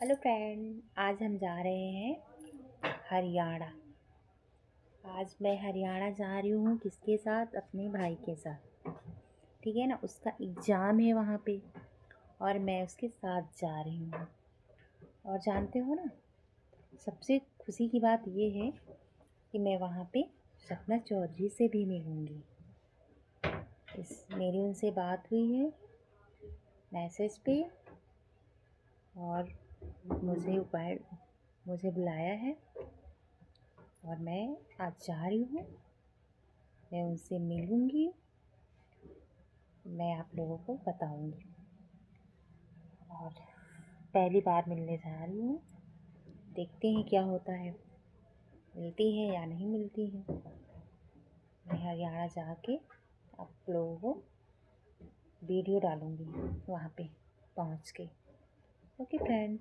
Hello friend, आज हम जा रहे हैं हरियाणा। आज मैं हरियाणा जा रही हूँ किसके साथ? अपने भाई के साथ। ठीक है ना, उसका एग्ज़ाम है वहाँ पे और मैं उसके साथ जा रही हूँ। और जानते हो ना, सबसे खुशी की बात ये है कि मैं वहाँ पे सपना चौधरी से भी मिलूँगी। मेरी उनसे बात हुई है मैसेज पे और मुझे बुलाया है और मैं आज जा रही हूँ। मैं उनसे मिलूँगी, मैं आप लोगों को बताऊँगी। और पहली बार मिलने जा रही हूँ, देखते हैं क्या होता है, मिलती है या नहीं मिलती है। मैं हरियाणा जाके आप लोगों को वीडियो डालूँगी वहाँ पे पहुँच के। Okay friend.